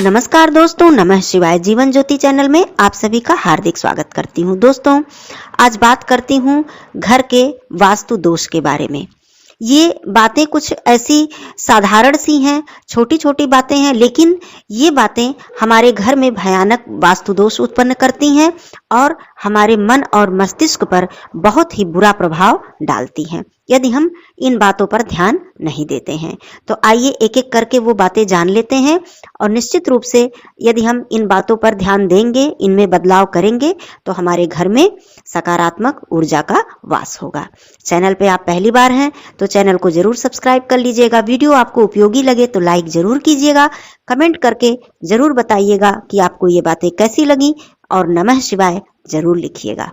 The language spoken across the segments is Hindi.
नमस्कार दोस्तों, नमः शिवाय। जीवन ज्योति चैनल में आप सभी का हार्दिक स्वागत करती हूँ। दोस्तों, आज बात करती हूँ घर के वास्तु दोष के बारे में। ये बातें कुछ ऐसी साधारण सी हैं, छोटी छोटी बातें हैं, लेकिन ये बातें हमारे घर में भयानक वास्तु दोष उत्पन्न करती हैं और हमारे मन और मस्तिष्क पर बहुत ही बुरा प्रभाव डालती हैं यदि हम इन बातों पर ध्यान नहीं देते हैं। तो आइए एक एक करके वो बातें जान लेते हैं और निश्चित रूप से यदि हम इन बातों पर ध्यान देंगे, इनमें बदलाव करेंगे तो हमारे घर में सकारात्मक ऊर्जा का वास होगा। चैनल पे आप पहली बार हैं तो चैनल को जरूर सब्सक्राइब कर लीजिएगा। वीडियो आपको उपयोगी लगे तो लाइक जरूर कीजिएगा। कमेंट करके जरूर बताइएगा कि आपको ये बातें कैसी लगी और नमः शिवाय जरूर लिखिएगा।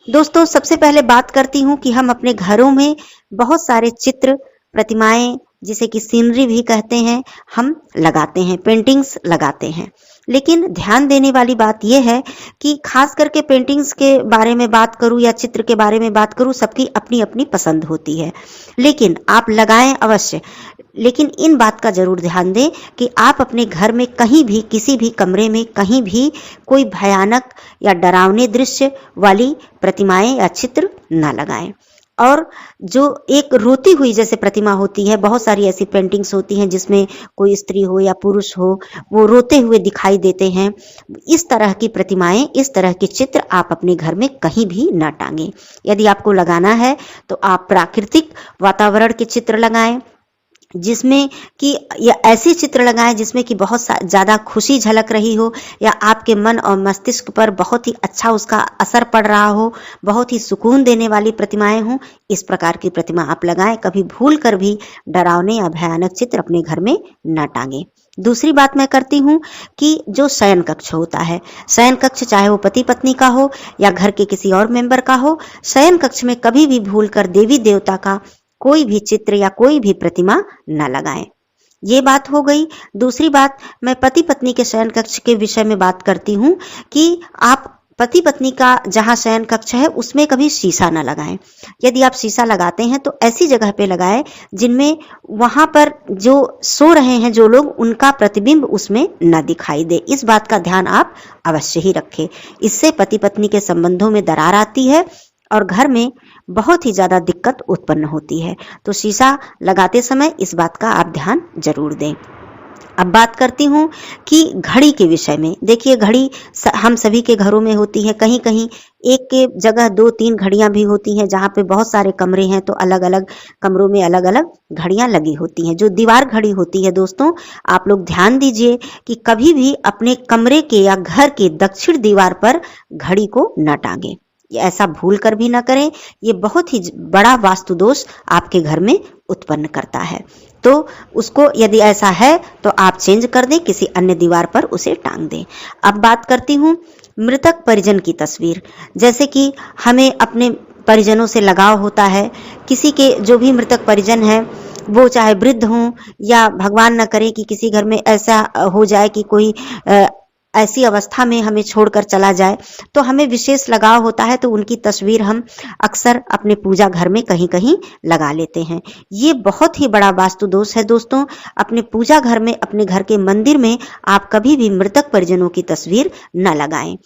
दोस्तों, सबसे पहले बात करती हूँ कि हम अपने घरों में बहुत सारे चित्र, प्रतिमाएं, जिसे कि सीनरी भी कहते हैं, हम लगाते हैं, पेंटिंग्स लगाते हैं। लेकिन ध्यान देने वाली बात यह है कि खास करके पेंटिंग्स के बारे में बात करूं या चित्र के बारे में बात करूं, सबकी अपनी अपनी पसंद होती है, लेकिन आप लगाएं अवश्य। लेकिन इन बात का जरूर ध्यान दें कि आप अपने घर में कहीं भी, किसी भी कमरे में कहीं भी कोई भयानक या डरावने दृश्य वाली प्रतिमाएं या चित्र ना लगाएं। और जो एक रोती हुई जैसे प्रतिमा होती है, बहुत सारी ऐसी पेंटिंग्स होती हैं जिसमें कोई स्त्री हो या पुरुष हो, वो रोते हुए दिखाई देते हैं। इस तरह की प्रतिमाएं, इस तरह के चित्र आप अपने घर में कहीं भी ना टांगें। यदि आपको लगाना है तो आप प्राकृतिक वातावरण के चित्र लगाएं, जिसमें कि या ऐसे चित्र लगाएं जिसमें कि बहुत ज़्यादा खुशी झलक रही हो या आपके मन और मस्तिष्क पर बहुत ही अच्छा उसका असर पड़ रहा हो, बहुत ही सुकून देने वाली प्रतिमाएं हों। इस प्रकार की प्रतिमा आप लगाएं। कभी भूल कर भी डरावने या भयानक चित्र अपने घर में न टांगें। दूसरी बात मैं करती हूँ कि जो शयन कक्ष होता है, शयन कक्ष चाहे वो पति पत्नी का हो या घर के किसी और मेंबर का हो, शयन कक्ष में कभी भी भूल कर देवी देवता का कोई भी चित्र या कोई भी प्रतिमा न लगाएं। ये बात हो गई। दूसरी बात, मैं पति पत्नी के शयन कक्ष के विषय में बात करती हूँ कि आप पति पत्नी का जहाँ शयन कक्ष है उसमें कभी शीशा न लगाएं। यदि आप शीशा लगाते हैं तो ऐसी जगह पे लगाएं जिनमें वहां पर जो सो रहे हैं जो लोग, उनका प्रतिबिंब उसमें न दिखाई दे। इस बात का ध्यान आप अवश्य ही रखें। इससे पति पत्नी के संबंधों में दरार आती है और घर में बहुत ही ज़्यादा दिक्कत उत्पन्न होती है। तो शीशा लगाते समय इस बात का आप ध्यान जरूर दें। अब बात करती हूँ कि घड़ी के विषय में। देखिए, घड़ी हम सभी के घरों में होती है। कहीं कहीं एक के जगह 2-3 घड़ियां भी होती हैं। जहाँ पे बहुत सारे कमरे हैं तो अलग अलग कमरों में अलग अलग घड़ियां लगी होती हैं। जो दीवार घड़ी होती है दोस्तों, आप लोग ध्यान दीजिए कि कभी भी अपने कमरे के या घर के दक्षिण दीवार पर घड़ी को न टांगें। ऐसा भूल कर भी ना करें। ये बहुत ही बड़ा वास्तु दोष आपके घर में उत्पन्न करता है। तो उसको यदि ऐसा है तो आप चेंज कर दें, किसी अन्य दीवार पर उसे टांग दें। अब बात करती हूँ मृतक परिजन की तस्वीर। जैसे कि हमें अपने परिजनों से लगाव होता है। किसी के जो भी मृतक परिजन है, वो चाहे वृद्ध हों या भगवान न करे कि किसी घर में ऐसा हो जाए कि कोई ऐसी अवस्था में हमें छोड़कर चला जाए, तो हमें विशेष लगाव होता है। तो उनकी तस्वीर हम अक्सर अपने पूजा घर में कहीं कहीं लगा लेते हैं। ये बहुत ही बड़ा वास्तु दोष है दोस्तों। अपने पूजा घर में, अपने घर के मंदिर में आप कभी भी मृतक परिजनों की तस्वीर न लगाएं।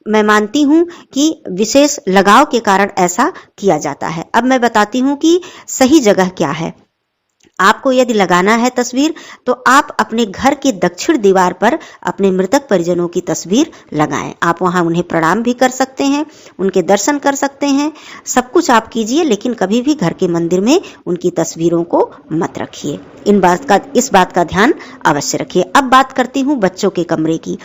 मैं मानती हूँ कि विशेष लगाव के कारण ऐसा किया जाता है। अब मैं बताती हूँ कि सही जगह क्या है। आपको यदि लगाना है तस्वीर तो आप अपने घर के दक्षिण दीवार पर अपने मृतक परिजनों की तस्वीर लगाएं। आप वहां उन्हें प्रणाम भी कर सकते हैं, उनके दर्शन कर सकते हैं, सब कुछ आप कीजिए, लेकिन कभी भी घर के मंदिर में उनकी तस्वीरों को मत रखिए। इस बात का ध्यान अवश्य रखिए। अब बात करती हूँ बच्चों के कमरे की।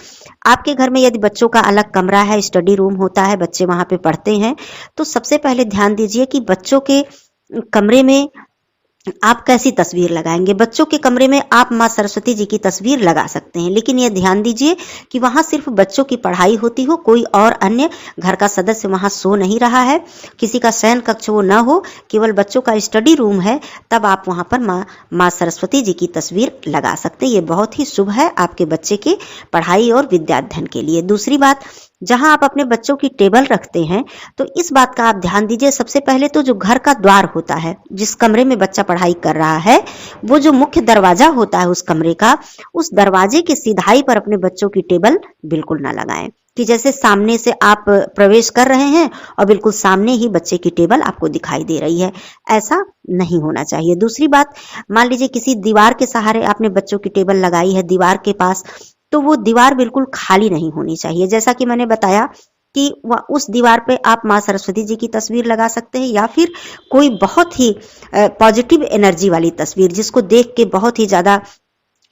आपके घर में यदि बच्चों का अलग कमरा है, स्टडी रूम होता है, बच्चे वहां पे पढ़ते हैं, तो सबसे पहले ध्यान दीजिए कि बच्चों के कमरे में आप कैसी तस्वीर लगाएंगे। बच्चों के कमरे में आप माँ सरस्वती जी की तस्वीर लगा सकते हैं, लेकिन यह ध्यान दीजिए कि वहां सिर्फ बच्चों की पढ़ाई होती हो, कोई और अन्य घर का सदस्य वहां सो नहीं रहा है, किसी का शयन कक्ष वो न हो, केवल बच्चों का स्टडी रूम है, तब आप वहां पर माँ सरस्वती जी की तस्वीर लगा सकते हैं। ये बहुत ही शुभ है आपके बच्चे के पढ़ाई और विद्याध्ययन के लिए। दूसरी बात, जहां आप अपने बच्चों की टेबल रखते हैं तो इस बात का आप ध्यान दीजिए। सबसे पहले तो जो घर का द्वार होता है, जिस कमरे में बच्चा पढ़ाई कर रहा है, वो जो मुख्य दरवाजा होता है उस कमरे का, उस दरवाजे की सिधाई पर अपने बच्चों की टेबल बिल्कुल ना लगाएं कि जैसे सामने से आप प्रवेश कर रहे हैं और बिल्कुल सामने ही बच्चे की टेबल आपको दिखाई दे रही है। ऐसा नहीं होना चाहिए। दूसरी बात, मान लीजिए किसी दीवार के सहारे आपने बच्चों की टेबल लगाई है दीवार के पास, तो वो दीवार बिल्कुल खाली नहीं होनी चाहिए। जैसा कि मैंने बताया कि उस दीवार पे आप माँ सरस्वती जी की तस्वीर लगा सकते हैं या फिर कोई बहुत ही पॉजिटिव एनर्जी वाली तस्वीर, जिसको देख के बहुत ही ज्यादा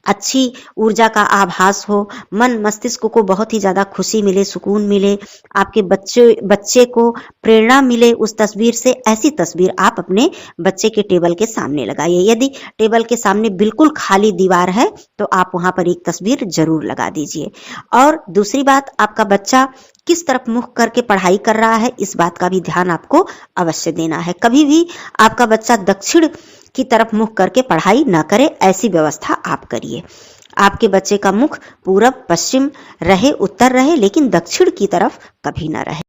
अच्छी ऊर्जा का आभास हो, मन मस्तिष्क को बहुत ही ज्यादा खुशी मिले, सुकून मिले, आपके बच्चे को प्रेरणा मिले उस तस्वीर से। ऐसी तस्वीर आप अपने बच्चे के टेबल के सामने लगाइए। यदि टेबल के सामने बिल्कुल खाली दीवार है तो आप वहां पर एक तस्वीर जरूर लगा दीजिए। और दूसरी बात, आपका बच्चा किस तरफ मुख करके पढ़ाई कर रहा है, इस बात का भी ध्यान आपको अवश्य देना है। कभी भी आपका बच्चा दक्षिण की तरफ मुख करके पढ़ाई ना करे, ऐसी व्यवस्था आप करिए। आपके बच्चे का मुख पूरब पश्चिम रहे, उत्तर रहे, लेकिन दक्षिण की तरफ कभी ना रहे।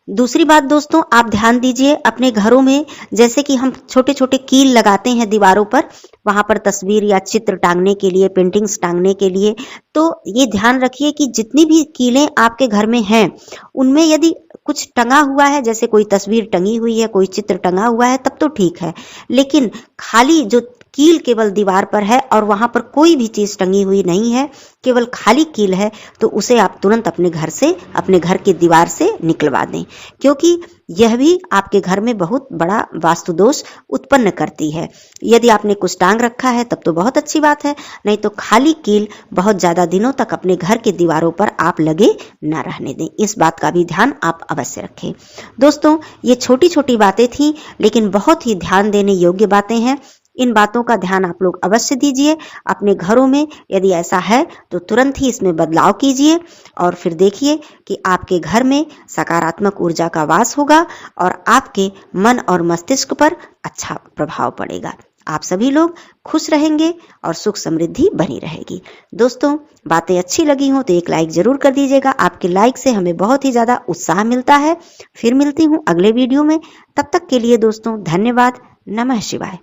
दूसरी बात दोस्तों, आप ध्यान दीजिए अपने घरों में, जैसे कि हम छोटे छोटे कील लगाते हैं दीवारों पर, वहां पर तस्वीर या चित्र टांगने के लिए, पेंटिंग्स टांगने के लिए, तो ये ध्यान रखिए कि जितनी भी कीलें आपके घर में हैं उनमें यदि कुछ टंगा हुआ है, जैसे कोई तस्वीर टंगी हुई है, कोई चित्र टंगा हुआ है, तब तो ठीक है। लेकिन खाली जो कील केवल दीवार पर है और वहां पर कोई भी चीज टंगी हुई नहीं है, केवल खाली कील है, तो उसे आप तुरंत अपने घर से, अपने घर की दीवार से निकलवा दें, क्योंकि यह भी आपके घर में बहुत बड़ा वास्तु दोष उत्पन्न करती है। यदि आपने कुछ टांग रखा है तब तो बहुत अच्छी बात है, नहीं तो खाली कील बहुत ज्यादा दिनों तक अपने घर की दीवारों पर आप लगे ना रहने दें। इस बात का भी ध्यान आप अवश्य रखें। दोस्तों, ये छोटी छोटी बातें थी, लेकिन बहुत ही ध्यान देने योग्य बातें हैं। इन बातों का ध्यान आप लोग अवश्य दीजिए अपने घरों में। यदि ऐसा है तो तुरंत ही इसमें बदलाव कीजिए और फिर देखिए कि आपके घर में सकारात्मक ऊर्जा का वास होगा और आपके मन और मस्तिष्क पर अच्छा प्रभाव पड़ेगा। आप सभी लोग खुश रहेंगे और सुख समृद्धि बनी रहेगी। दोस्तों, बातें अच्छी लगी हो तो एक लाइक जरूर कर दीजिएगा। आपके लाइक से हमें बहुत ही ज्यादा उत्साह मिलता है। फिर मिलती हूँ अगले वीडियो में। तब तक के लिए दोस्तों धन्यवाद। नमः शिवाय।